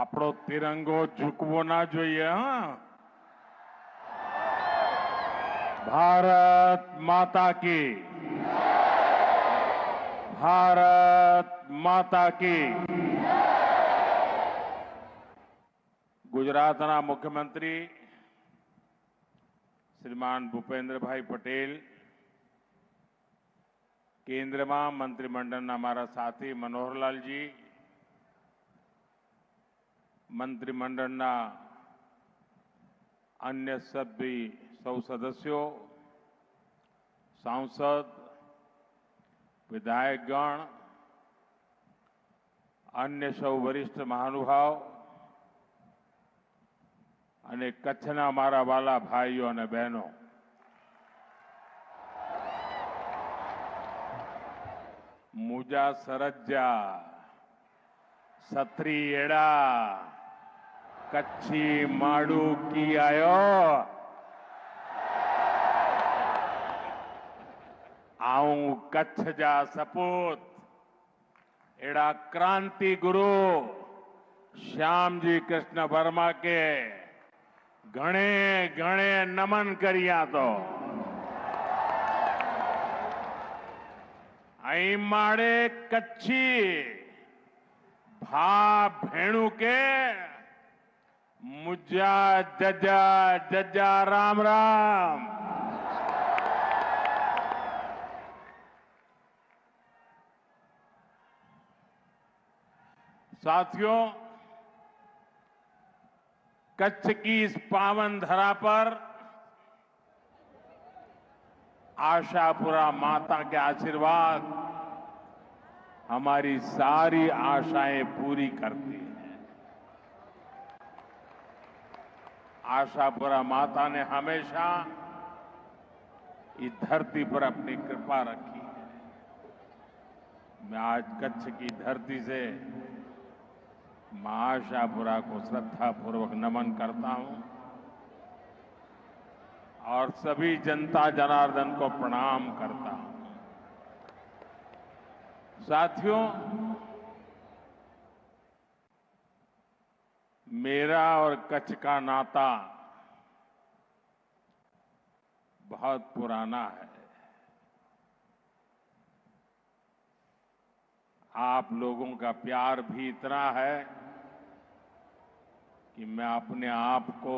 આપણો તિરંગો ઝૂકવો ના જોઈએ. હા, ભારત માતા की, ભારત માતા की. ગુજરાતના મુખ્યમંત્રી શ્રીમાન ભૂપેન્દ્રભાઈ પટેલ, કેન્દ્રમાં મંત્રીમંડળના મારા સાથી મનોહરલાલજી, મંત્રીમંડળના अन्य सभी सौ सदस्यों, सांसद, विधायकगण, अन्य सौ वरिष्ठ महानुभाव અને કચ્છના મારા વાલા ભાઈઓ અને બહેનો, મુજા સરજ્જા સત્રી એડા કચ્છી માડું કી આયો. આઉં કચ્છ જા સપૂત એડા क्रांति गुरु श्यामजी कृष्ण वर्मा के घणे घणे नमन करिया. तो आई माड़े कच्छी भा भेणु के मुजा जजा जजा राम राम. साथियों, कच्छ की इस पावन धरा पर आशापुरा माता के आशीर्वाद हमारी सारी आशाएं पूरी करती है. आशापुरा माता ने हमेशा इस धरती पर अपनी कृपा रखी है. मैं आज कच्छ की धरती से मां आशापुरा को श्रद्धापूर्वक नमन करता हूं और सभी जनता जनार्दन को प्रणाम करता हूं. साथियों, मेरा और कच्छ का नाता बहुत पुराना है. आप लोगों का प्यार भी इतना है कि मैं अपने आप को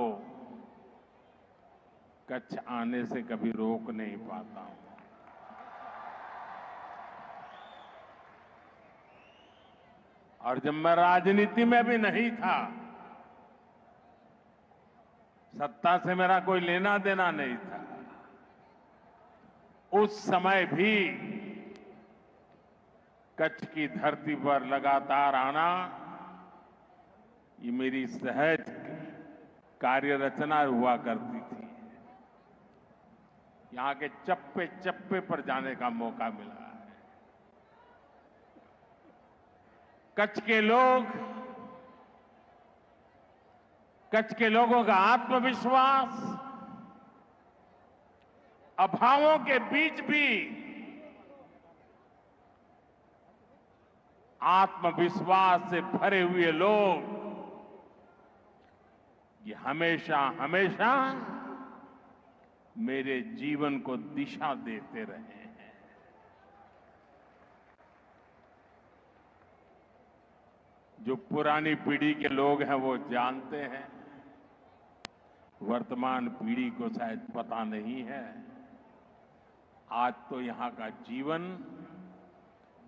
कच्छ आने से कभी रोक नहीं पाता हूं. और जब मैं राजनीति में भी नहीं था, सत्ता से मेरा कोई लेना देना नहीं था, उस समय भी कच्छ की धरती पर लगातार आना ये मेरी सहज कार्य रचना हुआ करती थी. यहां के चप्पे चप्पे पर जाने का मौका मिला है. कच्छ के लोगों का आत्मविश्वास अभावों के बीच भी आत्मविश्वास से भरे हुए लोग ये हमेशा हमेशा मेरे जीवन को दिशा देते रहे हैं. जो पुरानी पीढ़ी के लोग हैं वो जानते हैं, वर्तमान पीढ़ी को शायद पता नहीं है. आज तो यहां का जीवन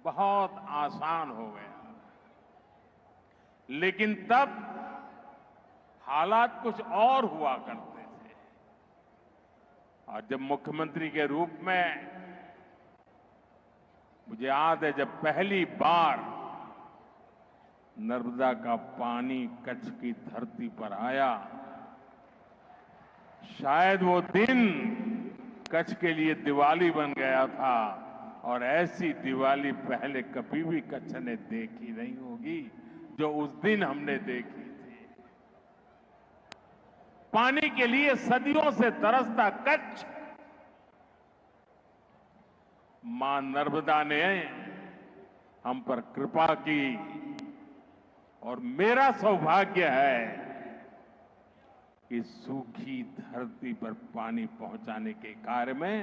बहुत आसान हो गया, लेकिन तब हालात कुछ और हुआ करते थे. और जब मुख्यमंत्री के रूप में मुझे याद है, जब पहली बार नर्मदा का पानी कच्छ की धरती पर आया, शायद वो दिन कच्छ के लिए दिवाली बन गया था. और ऐसी दिवाली पहले कभी भी कच्छ ने देखी नहीं होगी जो उस दिन हमने देखी थी. पानी के लिए सदियों से तरसता कच्छ, मां नर्मदा ने हम पर कृपा की और मेरा सौभाग्य है कि सूखी धरती पर पानी पहुंचाने के कार्य में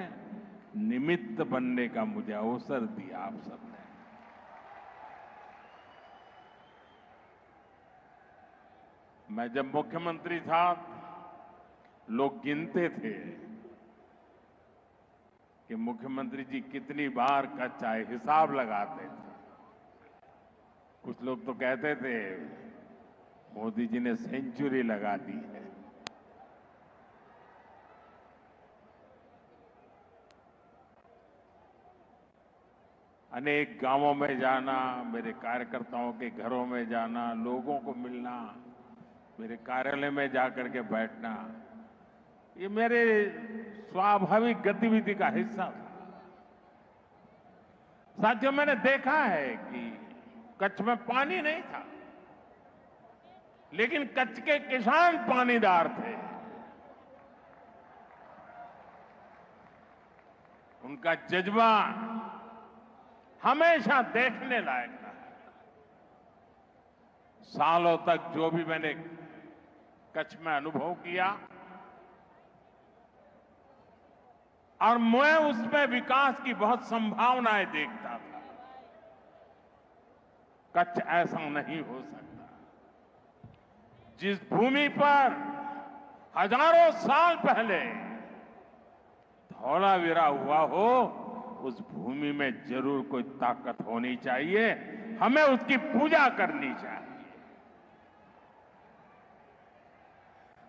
निमित्त बनने का मुझे अवसर दिया आप सबने। मैं जब मुख्यमंत्री था, लोग गिनते थे कि मुख्यमंत्री जी कितनी बार कच्छ आए, हिसाब लगाते थे। कुछ लोग तो कहते थे मोदी जी ने सेंचुरी लगा दी है। अनेक गांवों में जाना, मेरे कार्यकर्ताओं के घरों में जाना, लोगों को मिलना, मेरे कार्यालय में जाकर के बैठना, ये मेरे स्वाभाविक गतिविधि का हिस्सा था। साथियों, मैंने देखा है कि कच्छ में पानी नहीं था, लेकिन कच्छ के किसान पानीदार थे। उनका जज्बा हमेशा देखने लायक था। सालों तक जो भी मैंने कच्छ में अनुभव किया, और मैं उसमें विकास की बहुत संभावनाएं देखता था। कच्छ ऐसा नहीं हो सकता। जिस भूमि पर हजारों साल पहले धौलावीरा हुआ हो, उस भूमि में जरूर कोई ताकत होनी चाहिए। हमें उसकी पूजा करनी चाहिए।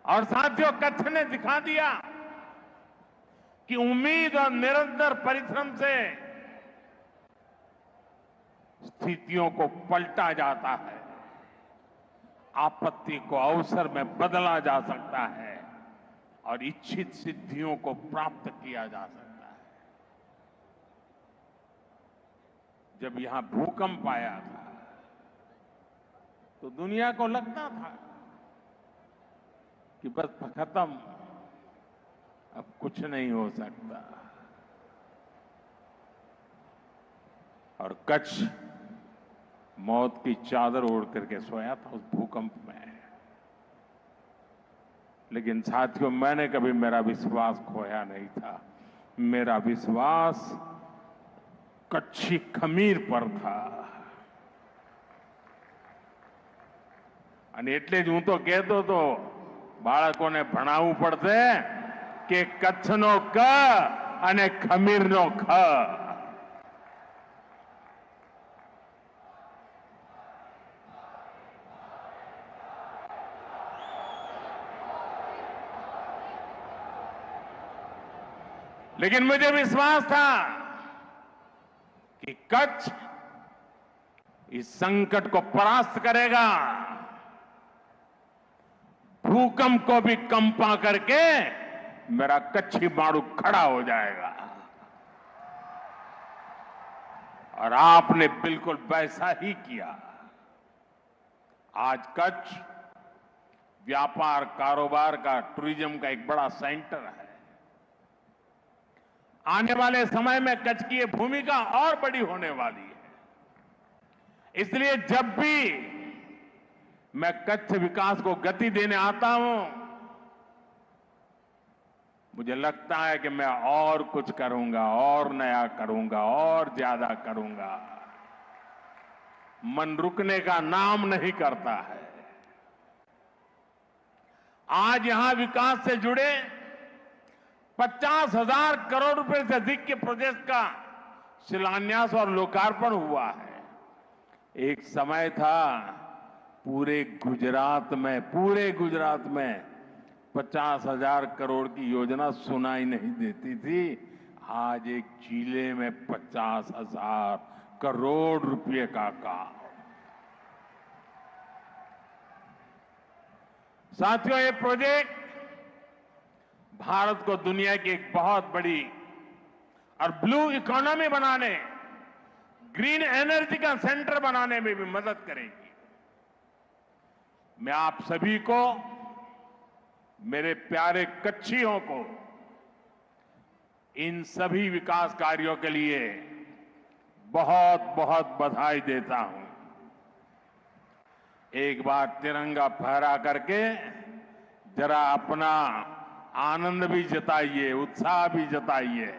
और साथियों, कच्छ ने दिखा दिया कि उम्मीद और निरंतर परिश्रम से स्थितियों को पलटा जाता है, आपत्ति को अवसर में बदला जा सकता है और इच्छित सिद्धियों को प्राप्त किया जा सकता है। जब यहां भूकंप आया था तो दुनिया को लगता था कि बस खत्म, अब कुछ नहीं हो सकता। और कच्छ मौत की चादर ओढ़ करके सोया था उस भूकंप में। लेकिन साथियों, मैंने कभी मेरा विश्वास खोया नहीं था। मेरा विश्वास कच्छी खमीर पर था। અને એટલે જ હું તો કહેતો હતો, બાળકોને ભણાવવું પડશે કે કચ્છનો ક અને ખમીરનો ખ। लेकिन मुझे विश्वास था कि कच्छ इस संकट को परास्त करेगा, भूकंप को भी कंपा करके मेरा कच्छी मारू खड़ा हो जाएगा। और आपने बिल्कुल वैसा ही किया। आज कच्छ व्यापार, कारोबार का, टूरिज्म का एक बड़ा सेंटर है। आने वाले समय में कच्छ की ये भूमिका और बड़ी होने वाली है। इसलिए जब भी मैं कच्छ विकास को गति देने आता हूं, मुझे लगता है कि मैं और कुछ करूंगा, और नया करूंगा, और ज्यादा करूंगा। मन रुकने का नाम नहीं करता है। आज यहां विकास से जुड़े 50,000 करोड़ रुपए से अधिक के प्रोजेक्ट का शिलान्यास और लोकार्पण हुआ है। एक समय था पूरे गुजरात में 50,000 करोड़ की योजना सुनाई नहीं देती थी। आज एक जिले में 50,000 करोड़ रुपए का काम। साथियों, ये प्रोजेक्ट भारत को दुनिया की एक बहुत बड़ी और ब्लू इकोनॉमी बनाने, ग्रीन एनर्जी का सेंटर बनाने में भी मदद करेगी। मैं आप सभी को, मेरे प्यारे कच्छियों को, इन सभी विकास कार्यों के लिए बहुत बहुत बधाई देता हूं। एक बार तिरंगा फहरा करके जरा अपना आनंद भी जताइए, उत्साह भी जताइए।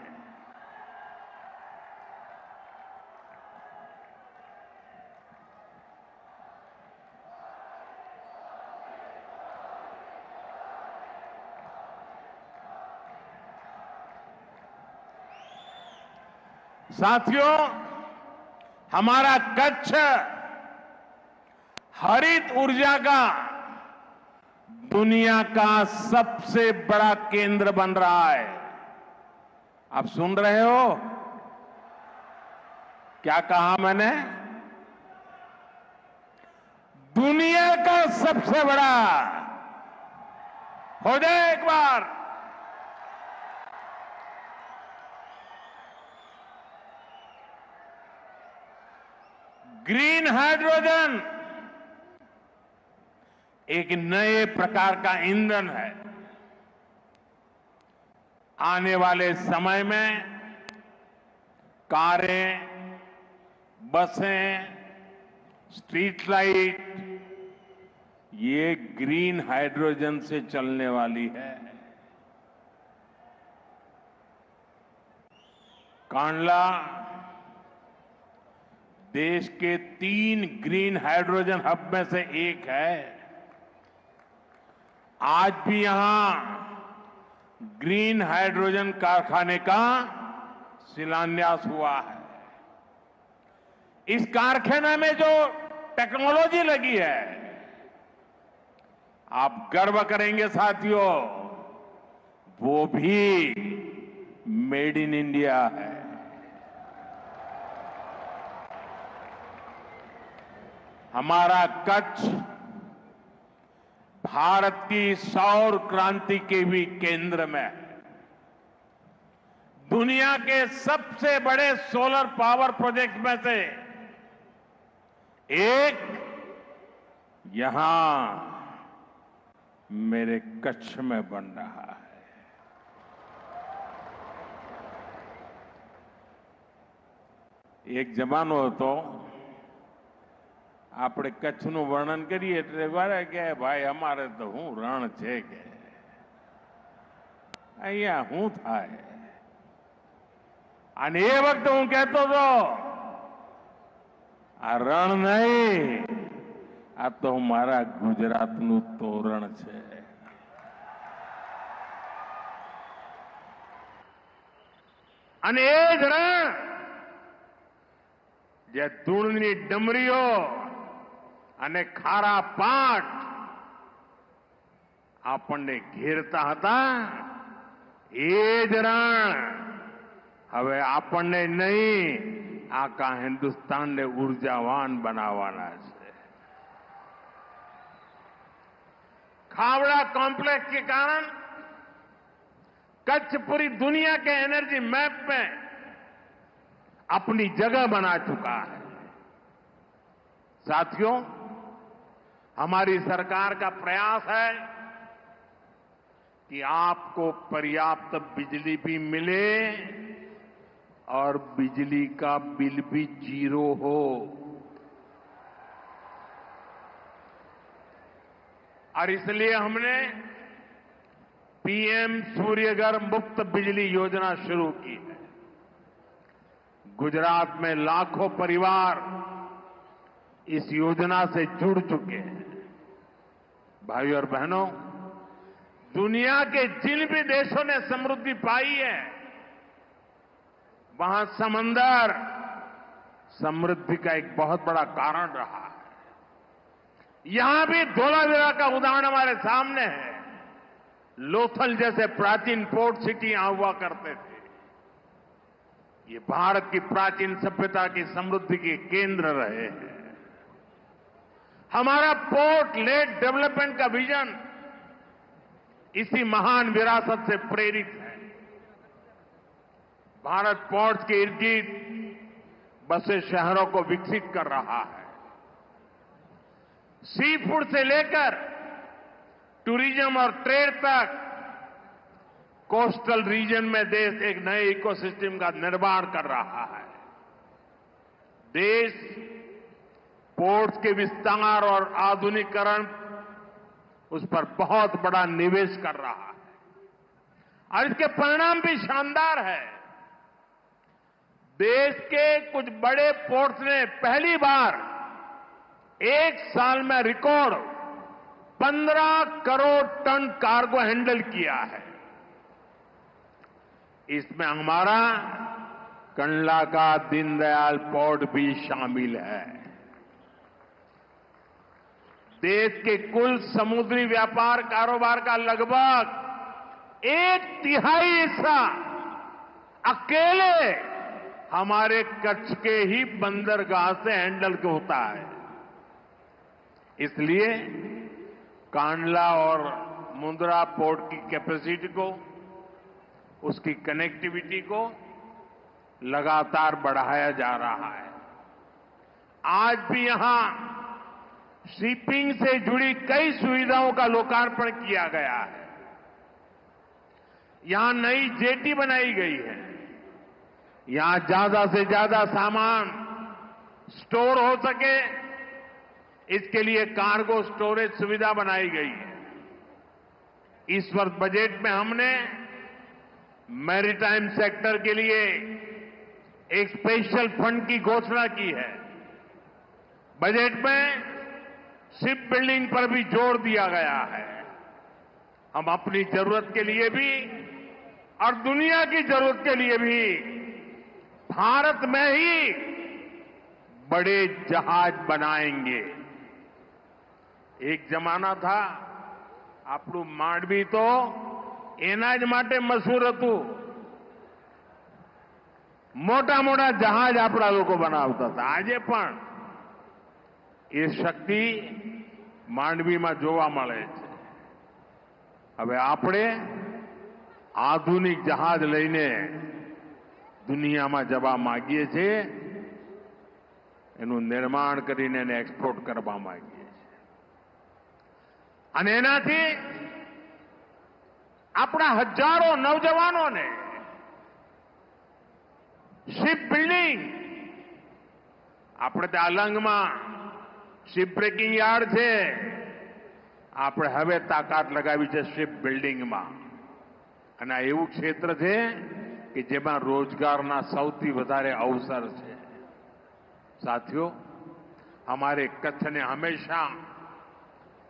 साथियों, हमारा कच्छ हरित ऊर्जा का दुनिया का सबसे बड़ा केंद्र बन रहा है। आप सुन रहे हो? क्या कहा मैंने? दुनिया का सबसे बड़ा। हो जाए एक बार। ग्रीन हाइड्रोजन एक नए प्रकार का ईंधन है। आने वाले समय में कारें, बसें, स्ट्रीट लाइट ये ग्रीन हाइड्रोजन से चलने वाली है। कांडला देश के 3 ग्रीन हाइड्रोजन हब में से एक है। आज भी यहां ग्रीन हाइड्रोजन कारखाने का शिलान्यास हुआ है। इस कारखाने में जो टेक्नोलॉजी लगी है, आप गर्व करेंगे साथियों, वो भी मेड इन इंडिया है। हमारा कच्छ भारत की सौर क्रांति के भी केंद्र में है। दुनिया के सबसे बड़े सोलर पावर प्रोजेक्ट में से एक यहां मेरे कच्छ में बन रहा है। एक जमानो હતો આપણે કચ્છનું વર્ણન કરીએ એટલે વારે કે ભાઈ અમારે તો હું રણ છે કે અહીંયા શું થાય। અને એ વખતે હું કહેતો હતો આ રણ નહીં, આ તો મારા ગુજરાતનું તોરણ છે। અને એ જ રણ જે ધૂળની ડમરીઓ અને ખારા પાટ આપણને ઘેરતા હતા, એ જ રણ હવે આપણને નહીં, આખા હિન્દુસ્તાનને ઉર્જાવાન બનાવવાના છે। खावड़ा कॉम्प्लेक्स के कारण कच्छ पूरी दुनिया के एनर्जी मैप में अपनी जगह बना चुका है। साथियों, हमारी सरकार का प्रयास है कि आपको पर्याप्त बिजली भी मिले और बिजली का बिल भी 0 हो। और इसलिए हमने पीएम सूर्यघर मुफ्त बिजली योजना शुरू की है। गुजरात में लाखों परिवार इस योजना से जुड़ चुके हैं। भाइयों और बहनों, दुनिया के जिन भी देशों ने समृद्धि पाई है, वहां समंदर समृद्धि का एक बहुत बड़ा कारण रहा है। यहां भी धोलावीरा का उदाहरण हमारे सामने है। लोथल जैसे प्राचीन पोर्ट सिटी यहां हुआ करते थे। ये भारत की प्राचीन सभ्यता की समृद्धि के केंद्र रहे हैं। हमारा पोर्ट लेड डेवलपमेंट का विजन इसी महान विरासत से प्रेरित है। भारत पोर्ट्स के इर्द गिर्द बसे शहरों को विकसित कर रहा है। सी फूड से लेकर टूरिज्म और ट्रेड तक कोस्टल रीजन में देश एक नए इकोसिस्टम का निर्माण कर रहा है। देश पोर्ट्स के विस्तार और आधुनिकीकरण उस पर बहुत बड़ा निवेश कर रहा है और इसके परिणाम भी शानदार है। देश के कुछ बड़े पोर्ट्स ने पहली बार एक साल में record 15 crore ton cargo handle किया है। इसमें हमारा कंडला का दीनदयाल पोर्ट भी शामिल है। देश के कुल समुद्री व्यापार कारोबार का लगभग 1/3 हिस्सा अकेले हमारे कच्छ के ही बंदरगाह से हैंडल होता है। इसलिए कांडला और मुंद्रा पोर्ट की कैपेसिटी को, उसकी कनेक्टिविटी को लगातार बढ़ाया जा रहा है। आज भी यहां शिपिंग से जुड़ी कई सुविधाओं का लोकार्पण किया गया है। यहां नई जेटी बनाई गई है। यहां ज्यादा से ज्यादा सामान स्टोर हो सके, इसके लिए कार्गो स्टोरेज सुविधा बनाई गई है। इस वर्ष बजट में हमने मैरीटाइम सेक्टर के लिए एक स्पेशल फंड की घोषणा की है। बजट में शिप बिल्डिंग पर भी जोर दिया गया है। हम अपनी जरूरत के लिए भी और दुनिया की जरूरत के लिए भी भारत में ही बड़े जहाज बनाएंगे। एक जमाना था, આપણું માંડવી તો એના જ માટે મશહૂર હતું। મોટા મોટા જહાજ આપણા લોકો બનાવતા હતા। આજે પણ એ શક્તિ માંડવીમાં જોવા મળે છે। હવે આપણે આધુનિક જહાજ લઈને દુનિયામાં જવા માંગીએ છીએ। એનું નિર્માણ કરીને એને એક્સપોર્ટ કરવા માંગીએ છીએ અને એનાથી આપણા હજારો નવજવાનોને શિપ બિલ્ડિંગ, આપણે ત્યાં અલંગમાં શિપ બ્રેકિંગ યાર્ડ છે, આપણે હવે તાકાત લગાવી છે શિપ બિલ્ડિંગમાં અને આ એવું ક્ષેત્ર છે કે જેમાં રોજગારના સૌથી વધારે અવસર છે। साथियों, हमारे कच्छ ने हमेशा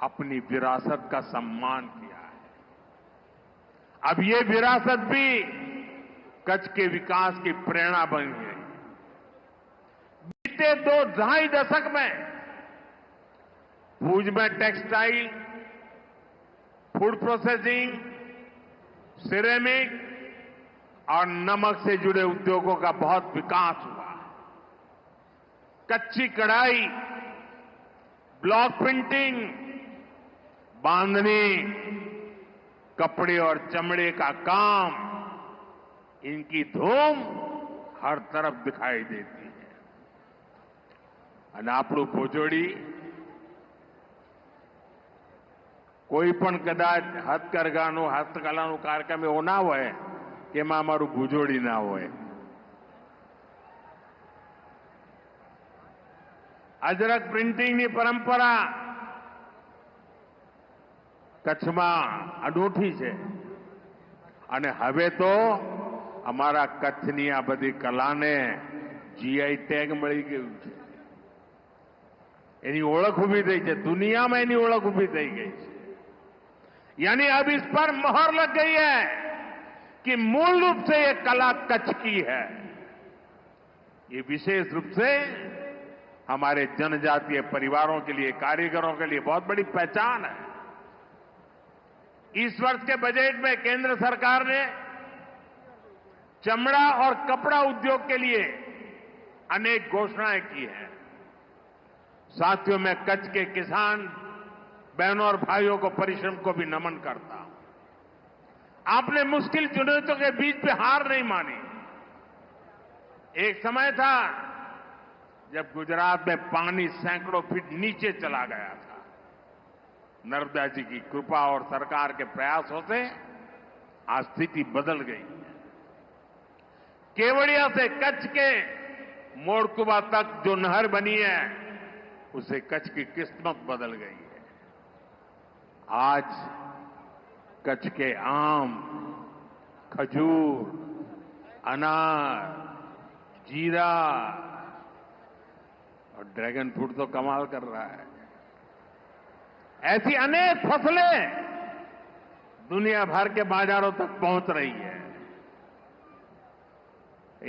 अपनी विरासत का सम्मान किया है। अब ये विरासत भी कच्छ के विकास की प्रेरणा बन गई। बीते 2-2.5 दशक में भुज में टेक्सटाइल, फूड प्रोसेसिंग, सिरेमिक और नमक से जुड़े उद्योगों का बहुत विकास हुआ। कच्ची कढ़ाई, ब्लॉक प्रिंटिंग, बांधनी, कपड़े और चमड़े का काम, इनकी धूम हर तरफ दिखाई देती है। અને આપણું ભુજોડી કોઈ પણ કદાચ હસ્તકલાનો કાર્યક્રમ એવો ના હોય કે એમાં અમારું ભુજોડી ના હોય। અજરક પ્રિન્ટિંગની પરંપરા કચ્છમાં અનોઠી છે અને હવે તો અમારા કચ્છની આ બધી કલાને જીઆઈ ટેગ મળી ગયું છે। એની ઓળખ ઊભી થઈ છે, દુનિયામાં એની ઓળખ ઊભી થઈ ગઈ છે। यानी अब इस पर मोहर लग गई है कि मूल रूप से ये कला कच्छ की है। ये विशेष रूप से हमारे जनजातीय परिवारों के लिए, कारीगरों के लिए बहुत बड़ी पहचान है। इस वर्ष के बजट में केंद्र सरकार ने चमड़ा और कपड़ा उद्योग के लिए अनेक घोषणाएं की हैं। साथियों, मैं कच्छ के किसान बहनों और भाइयों को परिश्रम को भी नमन करता हूं। आपने मुश्किल चुनौतियों के बीच भी हार नहीं मानी। एक समय था जब गुजरात में पानी सैकड़ों फीट नीचे चला गया था। नर्मदा जी की कृपा और सरकार के प्रयासों से आज स्थिति बदल गई है। केवड़िया से कच्छ के मोड़कुबा तक जो नहर बनी है, उससे कच्छ की किस्मत बदल गई है। आज कच्छ के आम, खजूर, अनार, जीरा और ड्रैगन फ्रूट तो कमाल कर रहा है। ऐसी अनेक फसलें दुनिया भर के बाजारों तक पहुंच रही है।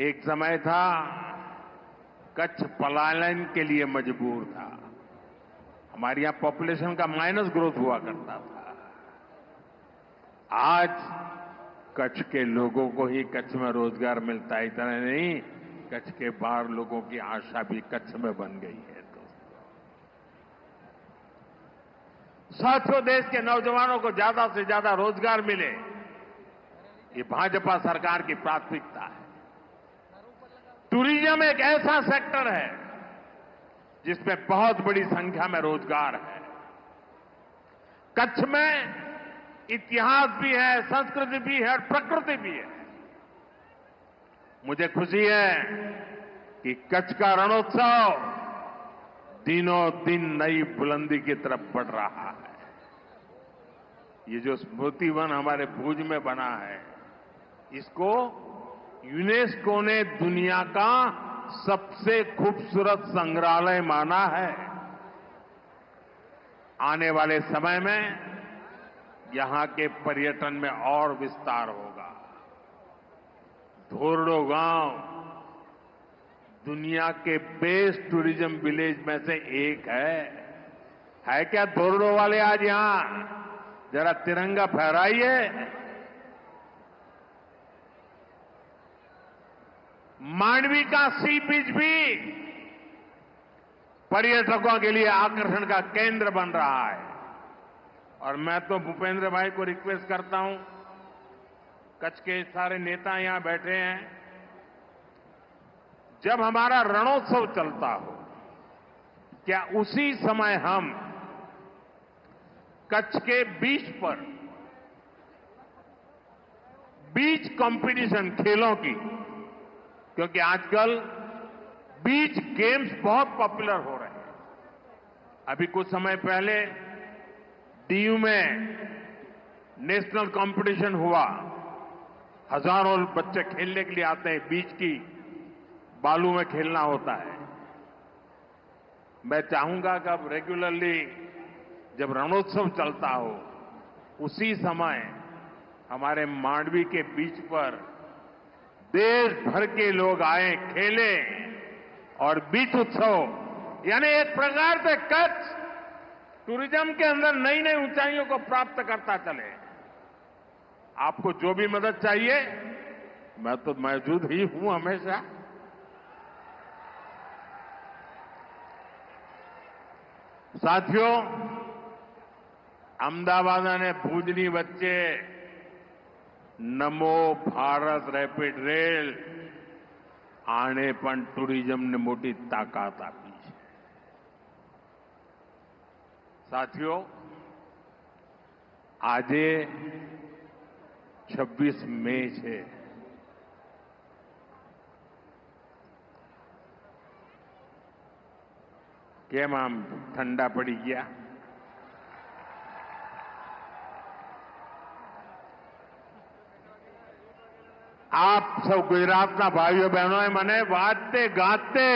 एक समय था कच्छ पलायन के लिए मजबूर था। हमारे यहां पॉपुलेशन का माइनस ग्रोथ हुआ करता था। आज कच्छ के लोगों को ही कच्छ में रोजगार मिलता है, इतना नहीं, कच्छ के बाहर लोगों की आशा भी कच्छ में बन गई है। साथियों, देश के नौजवानों को ज्यादा से ज्यादा रोजगार मिले, ये भाजपा सरकार की प्राथमिकता है। टूरिज्म एक ऐसा सेक्टर है जिसमें बहुत बड़ी संख्या में रोजगार है। कच्छ में इतिहास भी है, संस्कृति भी है और प्रकृति भी है। मुझे खुशी है कि कच्छ का रणोत्सव दिनों दिन नई बुलंदी की तरफ बढ़ रहा है। ये जो स्मृति वन हमारे भुज में बना है, इसको यूनेस्को ने दुनिया का सबसे खूबसूरत संग्रहालय माना है। आने वाले समय में यहां के पर्यटन में और विस्तार होगा। धोरडो गांव दुनिया के बेस्ट टूरिज्म विलेज में से एक है क्या धोरडो वाले? आज यहां जरा तिरंगा फहराइए। मांडवी का सी बीच भी पर्यटकों के लिए आकर्षण का केंद्र बन रहा है। और मैं तो भूपेंद्र भाई को रिक्वेस्ट करता हूं, कच्छ के सारे नेता यहां बैठे हैं, जब हमारा रणोत्सव चलता हो, क्या उसी समय हम कच्छ के बीच पर बीच कंपटीशन, खेलों की, क्योंकि आजकल बीच गेम्स बहुत पॉपुलर हो रहे हैं। अभी कुछ समय पहले डीयू में नेशनल कंपटीशन हुआ। हजारों बच्चे खेलने के लिए आते हैं, बीच की बालू में खेलना होता है। मैं चाहूंगा कि अब रेगुलरली जब रणोत्सव चलता हो, उसी समय हमारे मांडवी के बीच पर देश भर के लोग आए, खेले और बीच उत्सव, यानी एक प्रकार से कच्छ टूरिज्म के अंदर नई नई ऊंचाइयों को प्राप्त करता चले। आपको जो भी मदद चाहिए, मैं तो मौजूद ही हूं हमेशा। साथियों, अहमदाबाद ने भुजनी वच्चे नमो भारत રેપિડ રેલ આને પણ ટુરિઝમને મોટી તાકાત આપી છે। સાથીઓ, આજે 26 મે છે। કેમ આમ ઠંડા પડી ગયા? આપ સૌ ગુજરાતના ભાઈઓ બહેનોએ મને વાજતે ગાતે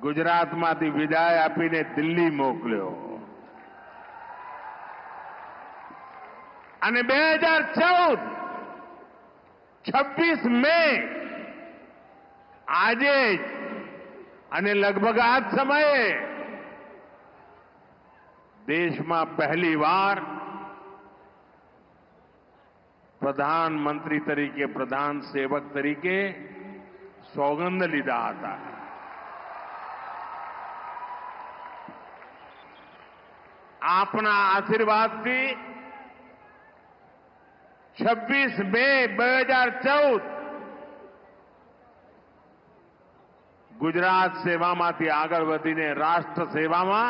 ગુજરાતમાંથી વિદાય આપીને દિલ્હી મોકલ્યો અને 2014 26 મે આજે જ અને લગભગ આ જ સમયે દેશમાં પહેલીવાર प्रधानमंत्री तरीके, प्रधान सेवक तरीके सौगंध लीधा आता है। आपना आशीर्वाद थी 26 મે 2014 गुजरात સેવામાંથી આગળ વધીને રાષ્ટ્ર સેવામાં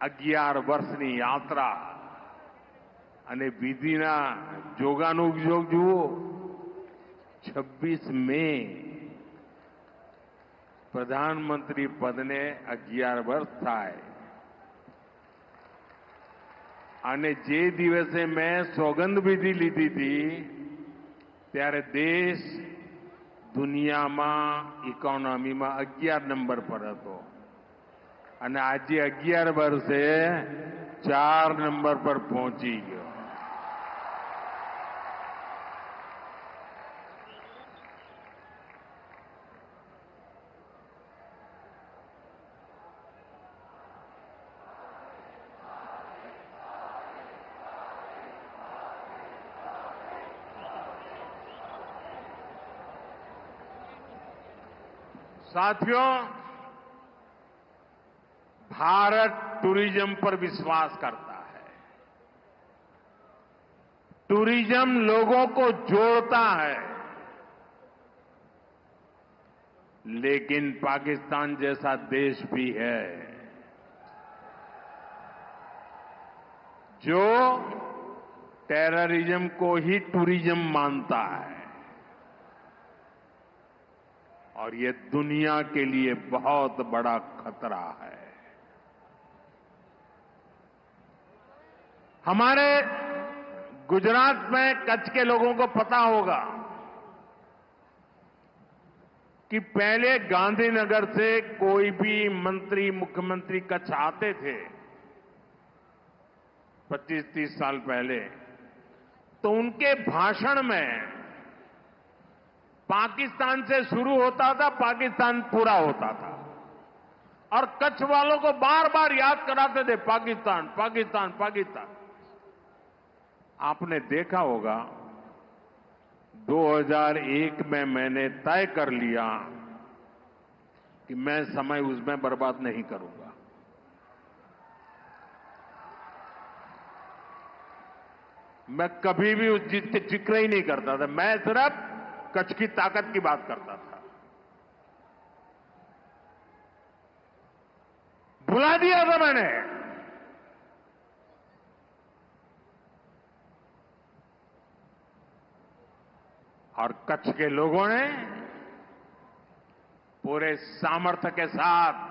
11 વર્ષની યાત્રા અને વિધિના જોગાનુજોગ જુઓ। 26 મે પ્રધાનમંત્રી પદને 11 વર્ષ થાય અને જે દિવસે મેં સોગંદ વિધિ લીધી હતી ત્યારે દેશ દુનિયામાં ઇકોનોમીમાં 11 નંબર પર હતો અને આજે 11 વર્ષે 4 નંબર પર પહોંચી ગયો. साथियों, भारत टूरिज्म पर विश्वास करता है. टूरिज्म लोगों को जोड़ता है. लेकिन पाकिस्तान जैसा देश भी है जो टेररिज्म को ही टूरिज्म मानता है और ये दुनिया के लिए बहुत बड़ा खतरा है. हमारे गुजरात में कच्छ के लोगों को पता होगा कि पहले गांधीनगर से कोई भी मंत्री मुख्यमंत्री कच्छ आते थे 25-30 साल पहले, तो उनके भाषण में पाकिस्तान से शुरू होता था, पाकिस्तान पूरा होता था और कच्छ वालों को बार बार याद कराते थे पाकिस्तान पाकिस्तान पाकिस्तान. आपने देखा होगा 2001 में मैंने तय कर लिया कि मैं समय उसमें बर्बाद नहीं करूंगा. मैं कभी भी उस चीज के जिक्र ही नहीं करता था. मैं सिर्फ कच्छ की ताकत की बात करता था. भुला दिया था मैंने. और कच्छ के लोगों ने पूरे सामर्थ्य के साथ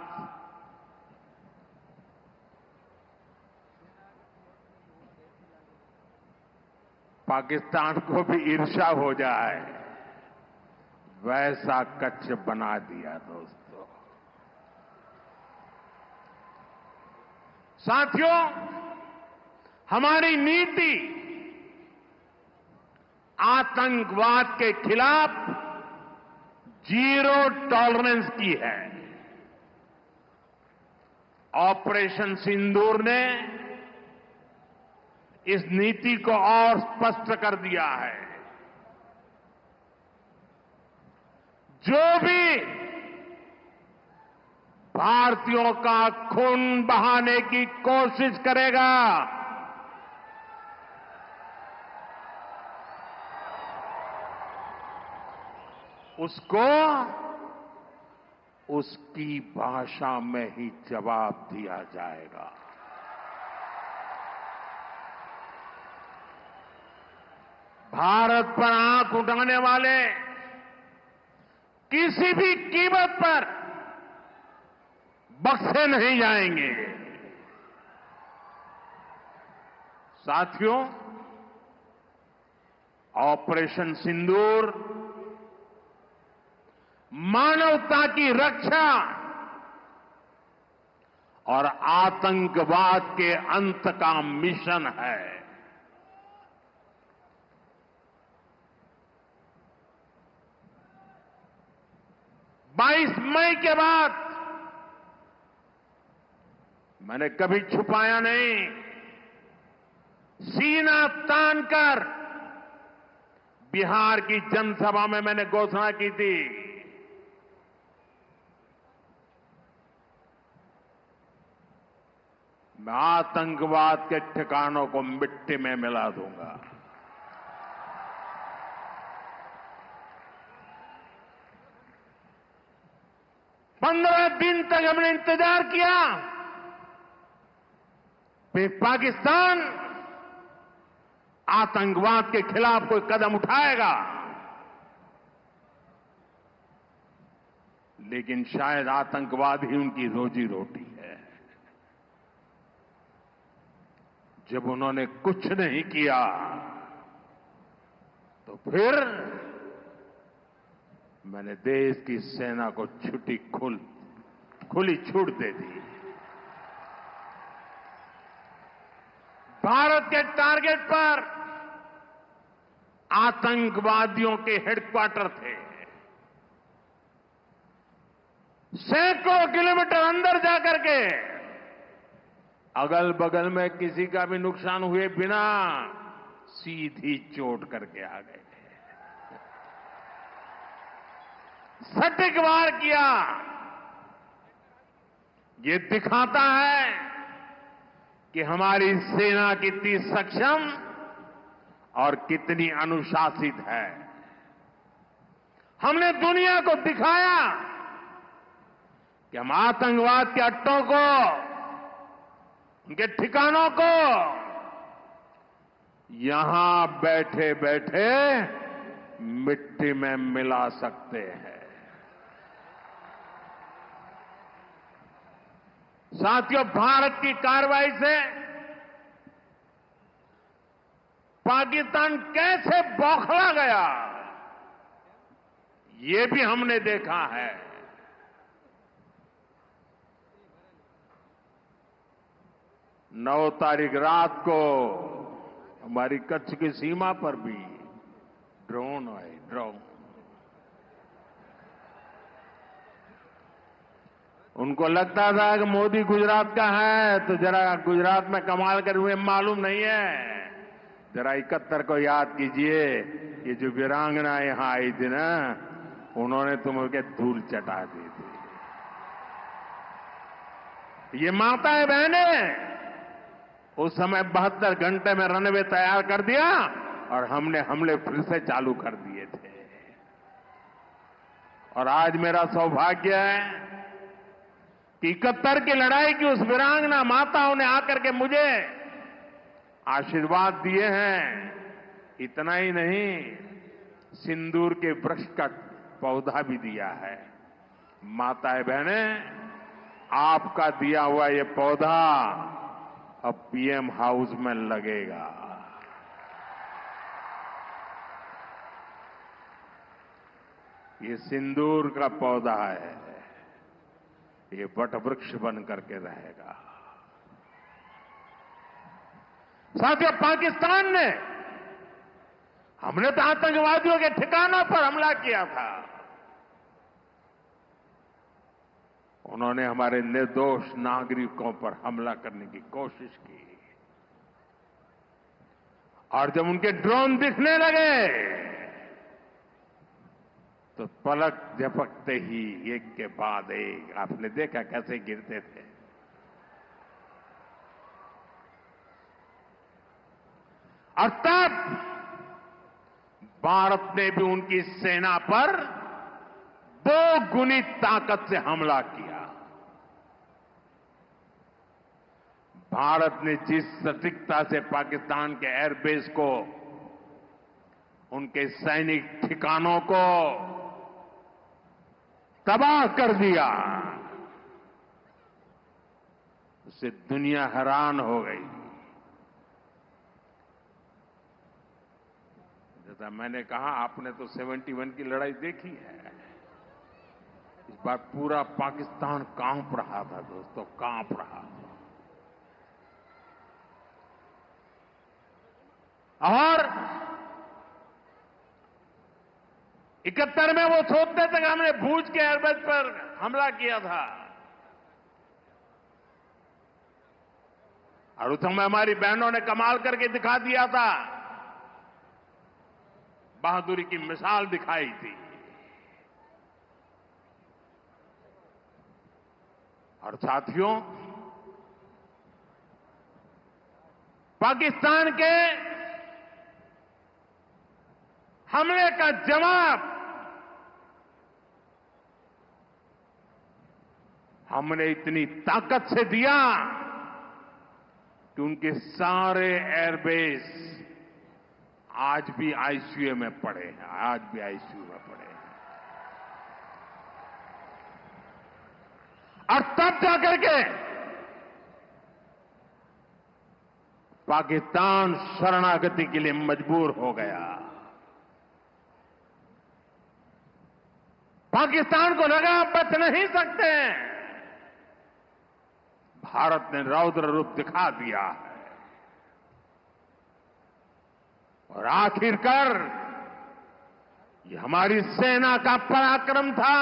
पाकिस्तान को भी ईर्ष्या हो जाए वैसा कच्छ बना दिया. दोस्तों, साथियों, हमारी नीति आतंकवाद के खिलाफ जीरो टॉलरेंस की है. ऑपरेशन सिंदूर ने इस नीति को और स्पष्ट कर दिया है. जो भी भारतीयों का खून बहाने की कोशिश करेगा उसको उसकी भाषा में ही जवाब दिया जाएगा. भारत पर आंख उठाने वाले किसी भी कीमत पर बख्शे नहीं जाएंगे. साथियों, ऑपरेशन सिंदूर मानवता की रक्षा और आतंकवाद के अंत का मिशन है. बाईस मई के बाद मैंने कभी छुपाया नहीं, सीना तानकर बिहार की जनसभा में मैंने घोषणा की थी मैं आतंकवाद के ठिकानों को मिट्टी में मिला दूंगा. पंद्रह दिन तक हमने इंतजार किया, फिर पाकिस्तान आतंकवाद के खिलाफ कोई कदम उठाएगा, लेकिन शायद आतंकवाद ही उनकी रोजी रोटी है। जब उन्होंने कुछ नहीं किया तो फिर मैंने देश की सेना को खुली छूट दे दी। भारत के टारगेट पर आतंकवादियों के हेडक्वार्टर थे। सैकड़ों किलोमीटर अंदर जाकर के अगल बगल में किसी का भी नुकसान हुए बिना सीधी चोट करके आ गए। सटीक वार किया। ये दिखाता है कि हमारी सेना कितनी सक्षम और कितनी अनुशासित है। हमने दुनिया को दिखाया कि हम आतंकवाद के अड्डों को, उनके ठिकानों को यहां बैठे बैठे मिट्टी में मिला सकते हैं। साथियों, भारत की कार्रवाई से पाकिस्तान कैसे बौखला गया, ये भी हमने देखा है। 9 तारीख रात को हमारी कच्छ की सीमा पर भी ड्रोन आए। उनको लगता था कि मोदी गुजरात का है तो जरा गुजरात में कमाल कर हुए मालूम नहीं है। जरा 71 को याद कीजिए, ये जो वीरांगना यहां आई थी ना, उन्होंने तुमके धूल चटा दी थी। ये माताएं बहनें उस समय 72 घंटे में रनवे तैयार कर दिया और हमने हमले फिर से चालू कर दिए थे। और आज मेरा सौभाग्य है कि 71 की लड़ाई की उस वीरांगना माताओं ने आकर के मुझे आशीर्वाद दिए हैं। इतना ही नहीं, सिंदूर के वृक्ष का पौधा भी दिया है। माताएं बहनें, आपका दिया हुआ ये पौधा अब पीएम हाउस में लगेगा। ये सिंदूर का पौधा है, ये वट वृक्ष बन करके रहेगा। साथियों, पाकिस्तान ने, हमने तो आतंकवादियों के ठिकानों पर हमला किया था। उन्होंने हमारे निर्दोष नागरिकों पर हमला करने की कोशिश की। और जब उनके ड्रोन दिखने लगे तो पलक झपकते ही एक के बाद एक, आपने देखा कैसे गिरते थे। और तब भारत ने भी उनकी सेना पर 2 गुनी ताकत से हमला किया। भारत ने जिस सटीकता से पाकिस्तान के एयरबेस को, उनके सैनिक ठिकानों को तबाह कर दिया, उससे दुनिया हैरान हो गई। जैसा मैंने कहा, आपने तो 71 की लड़ाई देखी है। इस बार पूरा पाकिस्तान कांप रहा था दोस्तों, कांप रहा था। और 71 में वो सोचते थे कि हमने भूज के एयरबेस पर हमला किया था। और उस समय हमारी बहनों ने कमाल करके दिखा दिया था, बहादुरी की मिसाल दिखाई थी। और साथियों, पाकिस्तान के हमले का जवाब हमने इतनी ताकत से दिया कि उनके सारे एयरबेस आज भी आईसीयू में पड़े हैं, आज भी आईसीयू में पड़े हैं। और तब जाकर के पाकिस्तान शरणागति के लिए मजबूर हो गया। पाकिस्तान को लगा आप बच नहीं सकते। भारत ने रौद्र रूप दिखा दिया है और आखिरकार ये हमारी सेना का पराक्रम था,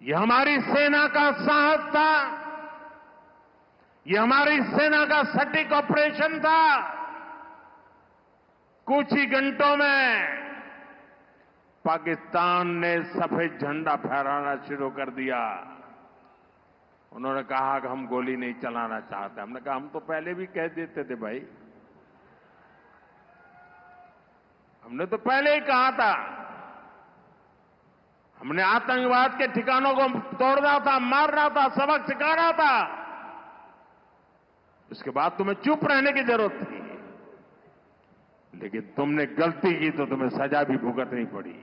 ये हमारी सेना का साहस था, ये हमारी सेना का सटीक ऑपरेशन था। कुछ ही घंटों में पाकिस्तान ने सफेद झंडा फहराना शुरू कर दिया। उन्होंने कहा कि हम गोली नहीं चलाना चाहते। हमने कहा हम तो पहले भी कह देते थे भाई, हमने तो पहले ही कहा था। हमने आतंकवाद के ठिकानों को तोड़ना था, मारना था, सबक सिखाना था। उसके बाद तुम्हें चुप रहने की जरूरत थी, लेकिन तुमने गलती की तो तुम्हें सजा भी भुगतनी पड़ी।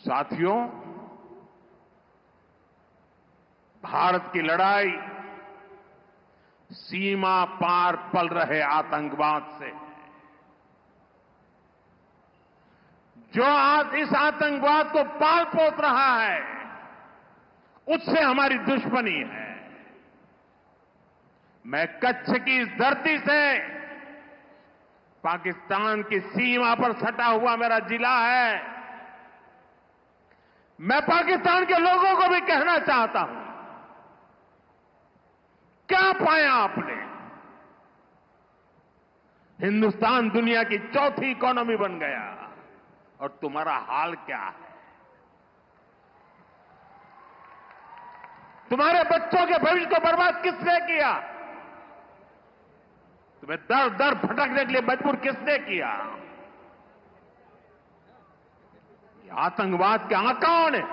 साथियों, भारत की लड़ाई सीमा पार पल रहे आतंकवाद से। जो आज इस आतंकवाद को पाल पोस रहा है, उससे हमारी दुश्मनी है। मैं कच्छ की इस धरती से, पाकिस्तान की सीमा पर सटा हुआ मेरा जिला है, मैं पाकिस्तान के लोगों को भी कहना चाहता हूं, क्या पाया आपने? हिंदुस्तान दुनिया की चौथी इकोनॉमी बन गया और तुम्हारा हाल क्या है? तुम्हारे बच्चों के भविष्य को बर्बाद किसने किया? तुम्हें दर दर भटकने के लिए मजबूर किसने किया? ये आतंकवाद के आकाओं ने।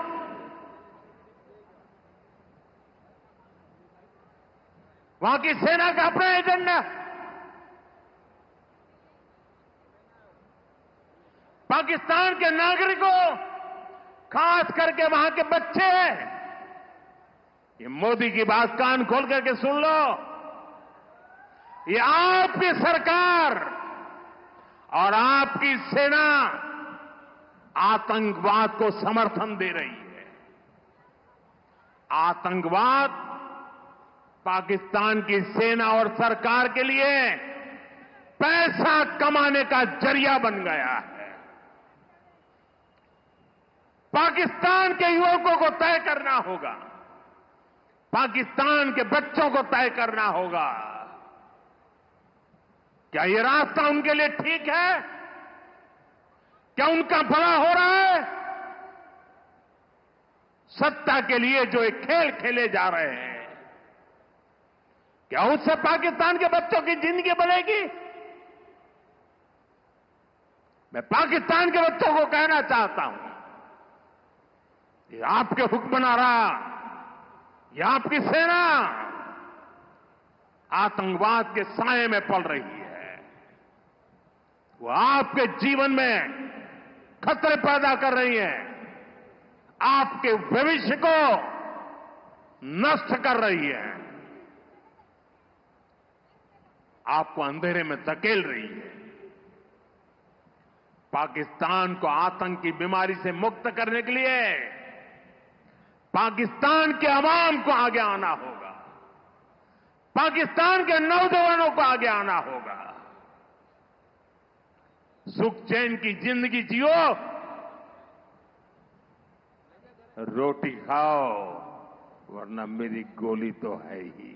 वहां की सेना का अपना एजेंडा, पाकिस्तान के नागरिकों, खास करके वहां के बच्चे, ये मोदी की बात कान खोल करके सुन लो। ये आपकी सरकार और आपकी सेना आतंकवाद को समर्थन दे रही है। आतंकवाद पाकिस्तान की सेना और सरकार के लिए पैसा कमाने का जरिया बन गया है। पाकिस्तान के युवकों को तय करना होगा, पाकिस्तान के बच्चों को तय करना होगा, क्या ये रास्ता उनके लिए ठीक है? क्या उनका भला हो रहा है? सत्ता के लिए जो एक खेल खेले जा रहे हैं, क्या उससे पाकिस्तान के बच्चों की जिंदगी बनेगी? मैं पाकिस्तान के बच्चों को कहना चाहता हूं, ये आपके हुक्मनारा, ये आपकी सेना आतंकवाद के साए में पल रही है। वो आपके जीवन में खतरे पैदा कर रही है, आपके भविष्य को नष्ट कर रही है, आपको अंधेरे में धकेल रही है। पाकिस्तान को आतंक की बीमारी से मुक्त करने के लिए पाकिस्तान के अवाम को आगे आना होगा, पाकिस्तान के नौजवानों को आगे आना होगा। सुख चैन की जिंदगी जियो, रोटी खाओ, वरना मेरी गोली तो है ही।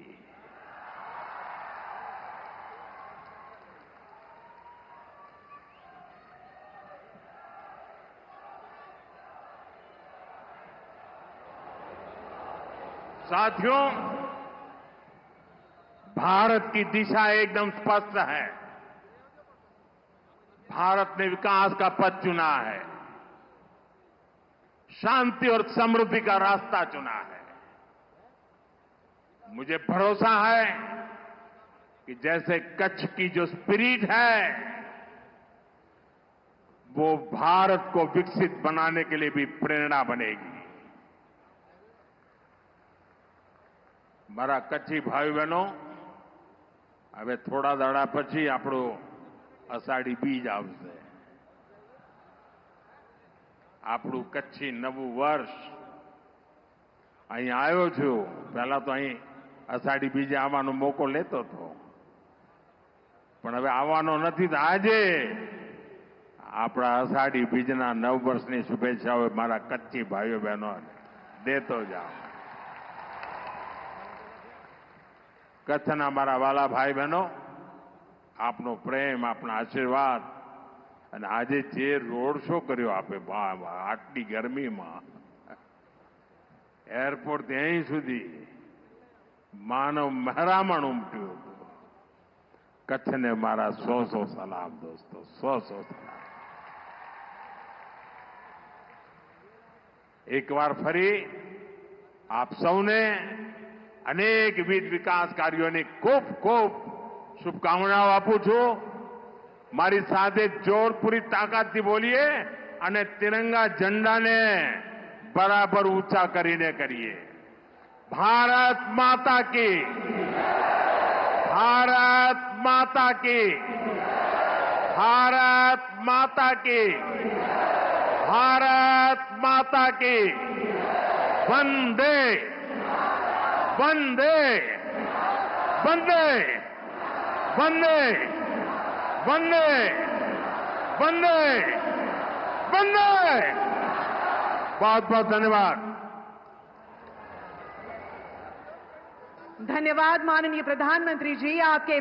साथियों, भारत की दिशा एकदम स्पष्ट है। भारत ने विकास का पथ चुना है, शांति और समृद्धि का रास्ता चुना है। मुझे भरोसा है कि जैसे कच्छ की जो स्पिरिट है, वो भारत को विकसित बनाने के लिए भी प्रेरणा बनेगी। મારા કચ્છી ભાઈ બહેનો, હવે થોડા દાડા પછી આપણું અષાઢી બીજ આવશે. આપણું કચ્છી નવું વર્ષ. અહીં આવ્યો છું, પહેલા તો અહીં અષાઢી બીજે આવવાનો મોકો લેતો હતો, પણ હવે આવવાનો નથી. તો આજે આપણા અષાઢી બીજના નવ વર્ષની શુભેચ્છાઓ મારા કચ્છી ભાઈઓ બહેનો દેતો જાઓ. કચ્છના મારા વાલા ભાઈ બહેનો, આપનો પ્રેમ, આપના આશીર્વાદ અને આજે જે રોડ શો કર્યો આપે આટલી ગરમીમાં, એરપોર્ટ અહીં સુધી માનવ મહેરામણ ઉમટ્યું હતું. કચ્છને મારા 100 સલામ દોસ્તો, 100 સલામ. એકવાર ફરી આપ સૌને અનેકવિધ વિકાસ કાર્યોની ખૂબ ખૂબ શુભકામનાઓ આપું છું. મારી સાથે જોર પૂરી તાકાતથી બોલીએ અને તિરંગા ઝંડાને બરાબર ઊંચા કરીને કરીએ. ભારત માતા કી, ભારત માતા કી, ભારત માતા કી, भारत माता की. वंदे वंदे वंदे वंदे वंदे वंदे वंदे. बहुत बहुत धन्यवाद. धन्यवाद माननीय प्रधानमंत्री जी, आपके